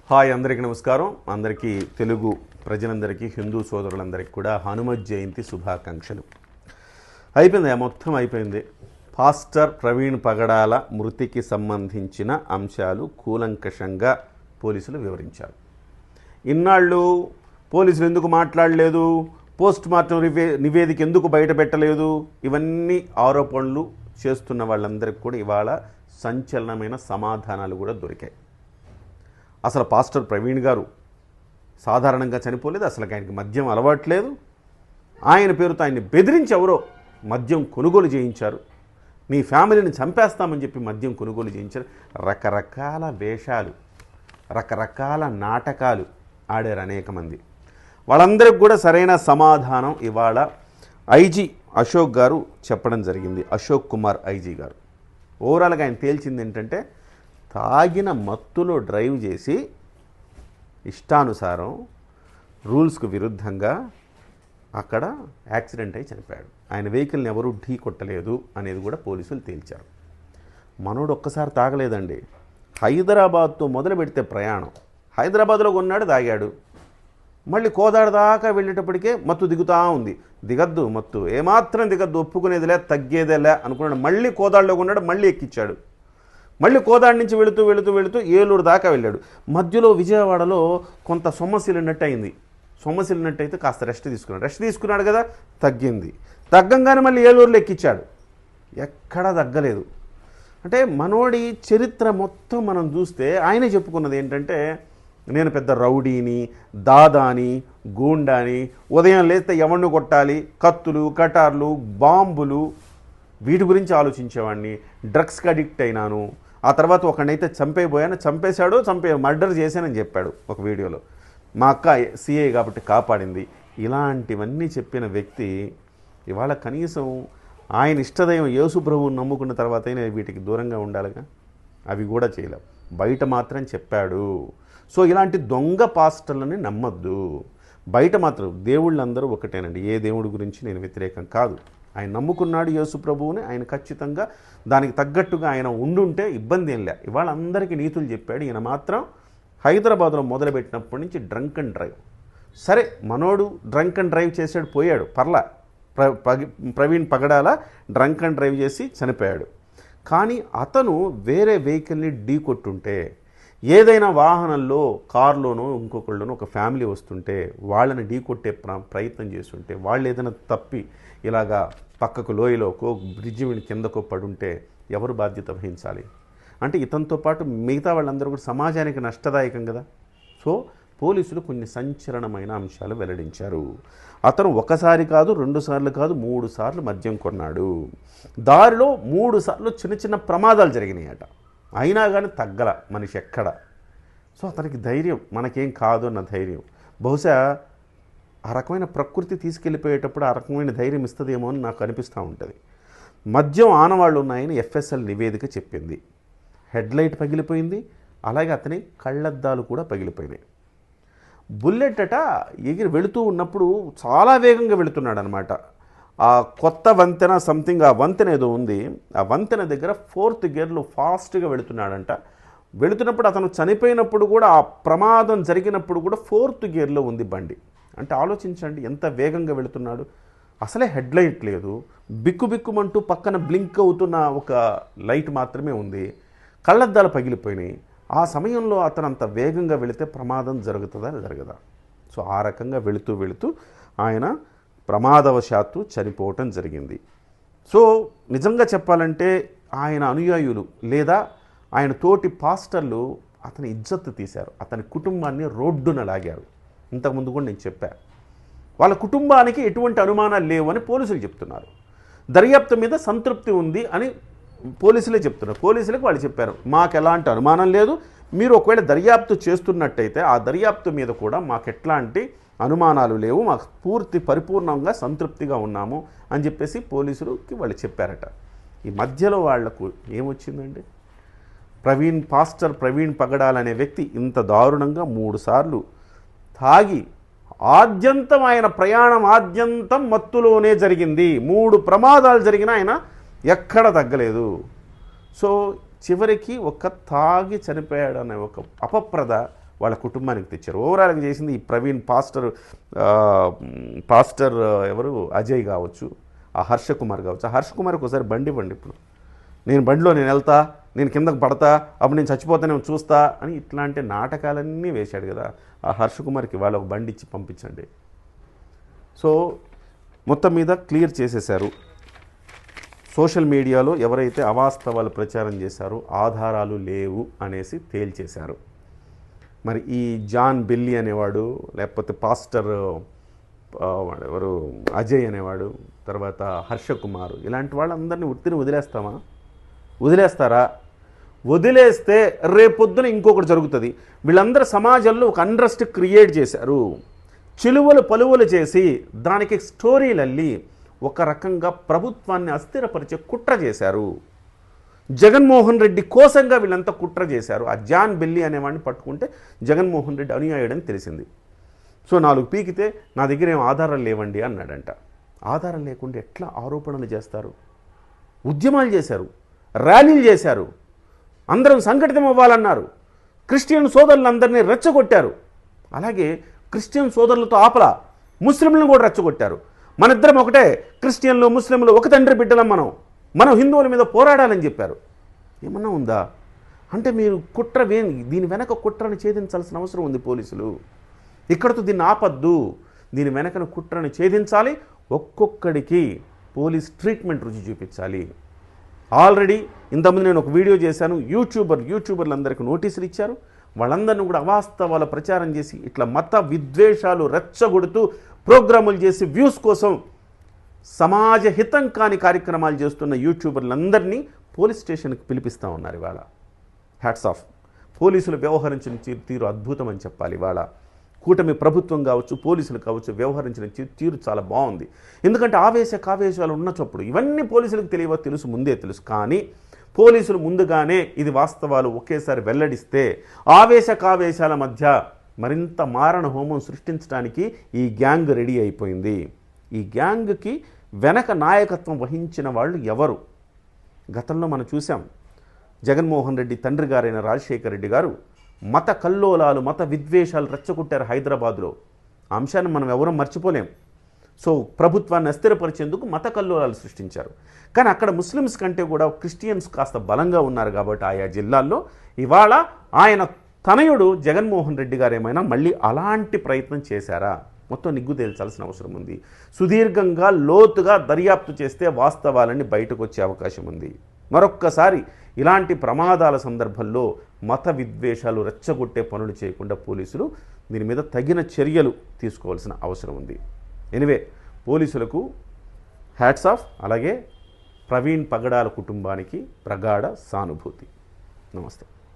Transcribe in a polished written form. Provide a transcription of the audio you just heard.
Hi అందరికీ నమస్కారం. అందరికీ తెలుగు ప్రజలందరికీ హిందూ సోదరులందరికీ కూడా హనుమత్ జయంతి శుభాకాంక్షలు. అయిపోయింది, మొత్తం అయిపోయింది. పాస్టర్ ప్రవీణ్ పగడాల మృతికి సంబంధించిన అంశాలు కూలంకషంగా పోలీసులు వివరించారు. ఇన్నాళ్ళు పోలీసులు ఎందుకు మాట్లాడలేదు, పోస్ట్ మార్టం నివేదిక ఎందుకు బయట పెట్టలేదు, ఇవన్నీ ఆరోపణలు చేస్తున్న వాళ్ళందరికీ కూడా ఇవాళ సంచలనమైన సమాధానాలు కూడా దొరికాయి. అసలు పాస్టర్ ప్రవీణ్ గారు సాధారణంగా చనిపోలేదు, అసలు ఆయనకి మద్యం అలవాట్లేదు. ఆయన పేరుతో ఆయన్ని బెదిరించి ఎవరో మద్యం కొనుగోలు చేయించారు. నీ ఫ్యామిలీని చంపేస్తామని చెప్పి మద్యం కొనుగోలు చేయించారు. రకరకాల వేషాలు, రకరకాల నాటకాలు ఆడారు అనేక మంది. వాళ్ళందరికీ కూడా సరైన సమాధానం ఇవాళ ఐజీ అశోక్ గారు చెప్పడం జరిగింది. అశోక్ కుమార్ ఐజీ గారు ఓవరాల్గా ఆయన తేల్చింది ఏంటంటే, తాగిన మత్తులో డ్రైవ్ చేసి ఇష్టానుసారం రూల్స్కు విరుద్ధంగా అక్కడ యాక్సిడెంట్ అయి చనిపోయాడు. ఆయన వెహికల్ని ఎవరూ ఢీ కొట్టలేదు అనేది కూడా పోలీసులు తేల్చారు. మనోడు ఒక్కసారి తాగలేదండి. హైదరాబాద్తో మొదలు పెడితే ప్రయాణం, హైదరాబాద్లో కొన్నాడు, తాగాడు. మళ్ళీ కోదాడ దాకా వెళ్ళేటప్పటికే మత్తు దిగుతూ ఉంది. దిగద్దు మత్తు, ఏమాత్రం దిగద్దు, ఒప్పుకునేదిలే, తగ్గేదేలే అనుకున్నాడు. మళ్ళీ కోదాడలో కొన్నాడు, మళ్ళీ ఎక్కించాడు. మళ్ళీ కోదాడ నుంచి వెళుతూ వెళుతూ వెళుతూ ఏలూరు దాకా వెళ్ళాడు. మధ్యలో విజయవాడలో కొంత సొమ్మసిలినట్టు అయింది. సొమ్మసిలినట్టు అయితే కాస్త రెస్ట్ తీసుకున్నాడు కదా, తగ్గింది. తగ్గంగానే మళ్ళీ ఏలూరులో ఎక్కించాడు. ఎక్కడా తగ్గలేదు. అంటే మనోడి చరిత్ర మొత్తం మనం చూస్తే ఆయనే చెప్పుకున్నది ఏంటంటే, నేను పెద్ద రౌడీని, దాదాని, గూండాని, ఉదయం లేస్తే ఎవరిని కొట్టాలి, కత్తులు, కటార్లు, బాంబులు, వీటి గురించి ఆలోచించేవాడిని, డ్రగ్స్కి అడిక్ట్ అయినాను, ఆ తర్వాత ఒకనైతే చంపేశాడు, మర్డర్ చేశానని చెప్పాడు ఒక వీడియోలో. మా అక్క సిఐ కాబట్టి కాపాడింది. ఇలాంటివన్నీ చెప్పిన వ్యక్తి ఇవాళ కనీసం ఆయన ఇష్టదైవం యేసు ప్రభువుని నమ్ముకున్న తర్వాత అయినా వీటికి దూరంగా ఉండాలిగా, అవి కూడా చేయలేం. బయట మాత్రం చెప్పాడు. సో ఇలాంటి దొంగ పాస్టర్లని నమ్మద్దు. బయట మాత్రం దేవుళ్ళందరూ ఒకటేనండి. ఏ దేవుడి గురించి నేను వ్యతిరేకం కాదు. ఆయన నమ్ముకున్నాడు యేసు ప్రభువుని, ఆయన ఖచ్చితంగా దానికి తగ్గట్టుగా ఆయన ఉండుంటే ఇబ్బంది ఏం లే. ఇవాళ అందరికీ నీతులు చెప్పాడు. ఈయన మాత్రం హైదరాబాద్లో మొదలుపెట్టినప్పటి నుంచి డ్రంక్ అండ్ డ్రైవ్. సరే, మనోడు డ్రంక్ అండ్ డ్రైవ్ చేసాడు, పోయాడు, పర్లా. ప్రవీణ్ పగడాల డ్రంక్ అండ్ డ్రైవ్ చేసి చనిపోయాడు. కానీ అతను వేరే వెహికల్ని ఢీ కొట్టుంటే, ఏదైనా వాహనంలో కారులోనో ఇంకొకళ్ళలోనో ఒక ఫ్యామిలీ వస్తుంటే వాళ్ళని ఢీ కొట్టే ప్రయత్నం చేస్తుంటే, వాళ్ళు ఏదైనా తప్పి ఇలాగా పక్కకు లోయలోకో బ్రిడ్జి కిందకో పడుంటే ఎవరు బాధ్యత వహించాలి? అంటే ఇతనితో పాటు మిగతా వాళ్ళందరూ కూడా సమాజానికి నష్టదాయకం కదా. సో పోలీసులు కొన్ని సంచలనమైన అంశాలు వెల్లడించారు. అతను ఒకసారి కాదు, 2 సార్లు కాదు, 3 సార్లు మద్యం కొన్నాడు. దారిలో 3 సార్లు చిన్న చిన్న ప్రమాదాలు జరిగినాయట. అయినా కానీ తగ్గల మనిషి ఎక్కడ. సో అతనికి ధైర్యం, మనకేం కాదు అన్న ధైర్యం. బహుశా ఆ రకమైన ప్రకృతి తీసుకెళ్ళిపోయేటప్పుడు ఆ రకమైన ధైర్యం ఇస్తుందేమో అని నాకు అనిపిస్తూ ఉంటుంది. మద్యం ఆనవాళ్ళు ఉన్నాయని ఎఫ్ఎస్ఎల్ నివేదిక చెప్పింది. హెడ్లైట్ పగిలిపోయింది, అలాగే అతని కళ్ళద్దాలు కూడా పగిలిపోయినాయి. బుల్లెట్ అట ఎగిరి వెళుతూ ఉన్నప్పుడు చాలా వేగంగా వెళుతున్నాడు అనమాట. ఆ కొత్త వంతెన సంథింగ్, ఆ వంతెన ఏదో ఉంది, ఆ వంతెన దగ్గర 4th గేర్లో ఫాస్ట్గా వెళుతున్నాడంట. వెళుతున్నప్పుడు అతను చనిపోయినప్పుడు కూడా, ఆ ప్రమాదం జరిగినప్పుడు కూడా 4th గేర్లో ఉంది బండి. అంటే ఆలోచించండి ఎంత వేగంగా వెళుతున్నాడు. అసలే హెడ్లైట్ లేదు, బిక్కుబిక్కుమంటూ పక్కన బ్లింక్ అవుతున్న ఒక లైట్ మాత్రమే ఉంది. కళ్ళద్దాలు పగిలిపోయినాయి. ఆ సమయంలో అతను అంత వేగంగా వెళితే ప్రమాదం జరుగుతుందా జరగదా? సో ఆ రకంగా వెళుతూ ఆయన ప్రమాదవశాత్తు చనిపోవటం జరిగింది. సో నిజంగా చెప్పాలంటే ఆయన అనుయాయులు లేదా ఆయన తోటి పాస్టర్లు అతని ఇజ్జత్తు తీశారు, అతని కుటుంబాన్ని రోడ్డున లాగారు. ఇంతకుముందు కూడా నేను చెప్పాను, వాళ్ళ కుటుంబానికి ఎటువంటి అనుమానాలు లేవు అని పోలీసులు చెప్తున్నారు. దర్యాప్తు మీద సంతృప్తి ఉంది అని పోలీసులే చెప్తున్నారు. పోలీసులకు వాళ్ళు చెప్పారు, మాకు ఎలాంటి అనుమానం లేదు, మీరు ఒకవేళ దర్యాప్తు చేస్తున్నట్టయితే ఆ దర్యాప్తు మీద కూడా మాకు ఎట్లాంటి అనుమానాలు లేవు, మాకు పరిపూర్ణంగా సంతృప్తిగా ఉన్నాము అని చెప్పేసి పోలీసులకి వాళ్ళు చెప్పారట. ఈ మధ్యలో వాళ్లకు ఏమొచ్చిందండి? పాస్టర్ ప్రవీణ్ పగడాల్ అనే వ్యక్తి ఇంత దారుణంగా 3 సార్లు తాగి ఆద్యంతం, ఆయన ప్రయాణం ఆద్యంతం మత్తులోనే జరిగింది. 3 ప్రమాదాలు జరిగినా ఆయన ఎక్కడ తగ్గలేదు. సో చివరికి ఒక తాగి చనిపోయాడనే ఒక అపప్రద వాళ్ళ కుటుంబానికి తెచ్చారు. ఓవరాల్గా చేసింది ఈ ప్రవీణ్ పాస్టర్ ఎవరు అజయ్ కావచ్చు, ఆ హర్ష కుమార్ కావచ్చు. ఆ హర్ష కుమార్కి ఒకసారి బండి ఇవ్వండి, ఇప్పుడు నేను బండిలో నేను వెళ్తా, నేను కిందకు పడతా, అప్పుడు నేను చచ్చిపోతానే చూస్తా అని ఇట్లాంటి నాటకాలన్నీ వేశాడు కదా. ఆ హర్ష కుమార్కి వాళ్ళు ఒక బండి ఇచ్చి పంపించండి. సో మొత్తం మీద క్లియర్ చేసేశారు. సోషల్ మీడియాలో ఎవరైతే అవాస్తవాలు ప్రచారం చేశారో ఆధారాలు లేవు అనేసి తేల్చేశారు. మరి ఈ జాన్ బెల్లి అనేవాడు, లేకపోతే పాస్టర్ ఎవరు అజయ్ అనేవాడు, తర్వాత హర్ష కుమార్, ఇలాంటి వాళ్ళందరినీ ఉత్తిని వదిలేస్తామా? వదిలేస్తారా? వదిలేస్తే రేపొద్దున ఇంకొకటి జరుగుతుంది. వీళ్ళందరూ సమాజంలో ఒక అన్రెస్ట్ క్రియేట్ చేశారు. చిలువలు పలువలు చేసి దానికి స్టోరీలు అల్లి ఒక రకంగా ప్రభుత్వాన్ని అస్థిరపరిచే కుట్ర చేశారు. జగన్మోహన్ రెడ్డి కోసంగా వీళ్ళంతా కుట్ర చేశారు. ఆ జాన్ బెల్లి అనేవాడిని పట్టుకుంటే జగన్మోహన్ రెడ్డి అనుయాయుడని తెలిసింది. సో 4 పీకితే నా దగ్గర ఏం ఆధారాలు లేవండి అన్నాడంట. ఆధారం లేకుండా ఎట్లా ఆరోపణలు చేస్తారు? ఉద్యమాలు చేశారు, ర్యాలీలు చేశారు, అందరం సంఘటితం అవ్వాలన్నారు, క్రిస్టియన్ సోదరులందరినీ రెచ్చగొట్టారు. అలాగే క్రిస్టియన్ సోదరులతో ఆపలా ముస్లింలను కూడా రెచ్చగొట్టారు. మనిద్దరం ఒకటే, క్రిస్టియన్లు ముస్లింలు ఒక తండ్రి బిడ్డలం, మనం హిందువుల మీద పోరాడాలని చెప్పారు. ఏమన్నా ఉందా? అంటే మీరు కుట్ర దీని వెనక కుట్రను ఛేదించాల్సిన అవసరం ఉంది. పోలీసులు ఇక్కడతో దీన్ని ఆపద్దు, దీని వెనకన కుట్రను ఛేదించాలి. ఒక్కొక్కడికి పోలీస్ ట్రీట్మెంట్ రుచి చూపించాలి. ఆల్రెడీ ఇంతకుముందు నేను ఒక వీడియో చేశాను. యూట్యూబర్లందరికీ నోటీసులు ఇచ్చారు. వాళ్ళందరినీ కూడా అవాస్తవాల ప్రచారం చేసి ఇట్లా మత విద్వేషాలు రెచ్చగొడుతూ ప్రోగ్రాములు చేసి వ్యూస్ కోసం సమాజ హితం కాని కార్యక్రమాలు చేస్తున్న యూట్యూబర్లందరినీ పోలీస్ స్టేషన్కి పిలిపిస్తూ ఉన్నారు. ఇవాళ హ్యాట్స్ ఆఫ్. పోలీసులు వ్యవహరించిన తీరు అద్భుతం అని చెప్పాలి. ఇవాళ కూటమి ప్రభుత్వం కావచ్చు, పోలీసులు కావచ్చు, వ్యవహరించిన తీరు చాలా బాగుంది. ఎందుకంటే కావేశాలు ఉన్న చప్పుడు ఇవన్నీ పోలీసులకు ముందే తెలుసు. కానీ పోలీసులు ముందుగానే ఇది వాస్తవాలు ఒకేసారి వెల్లడిస్తే కావేశాల మధ్య మరింత మారణ హోమం సృష్టించడానికి ఈ గ్యాంగ్ రెడీ అయిపోయింది. ఈ గ్యాంగ్కి వెనక నాయకత్వం వహించిన వాళ్ళు ఎవరు? గతంలో మనం చూసాం. జగన్మోహన్ రెడ్డి తండ్రి గారైన రాజశేఖర రెడ్డి గారు మత కల్లోలాలు, మత విద్వేషాలు రెచ్చగొట్టారు హైదరాబాద్లో. ఆ అంశాన్ని మనం ఎవరూ మర్చిపోలేం. సో ప్రభుత్వాన్ని అస్థిరపరిచేందుకు మత కల్లోలాలు సృష్టించారు. కానీ అక్కడ ముస్లిమ్స్ కంటే కూడా క్రిస్టియన్స్ కాస్త బలంగా ఉన్నారు కాబట్టి ఆయా జిల్లాల్లో ఇవాళ ఆయన తనయుడు జగన్మోహన్ రెడ్డి గారు ఏమైనా మళ్ళీ అలాంటి ప్రయత్నం చేశారా? మొత్తం నిగ్గు తేల్చాల్సిన అవసరం ఉంది. సుదీర్ఘంగా లోతుగా దర్యాప్తు చేస్తే వాస్తవాలన్నీ బయటకు వచ్చే అవకాశం ఉంది. మరొక్కసారి ఇలాంటి ప్రమాదాల సందర్భంలో మత విద్వేషాలు రెచ్చగొట్టే పనులు చేయకుండా పోలీసులు దీని మీద తగిన చర్యలు తీసుకోవాల్సిన అవసరం ఉంది. ఎనివే, పోలీసులకు హ్యాట్స్ ఆఫ్. అలాగే ప్రవీణ్ పగడాల కుటుంబానికి ప్రగాఢ సానుభూతి. నమస్తే.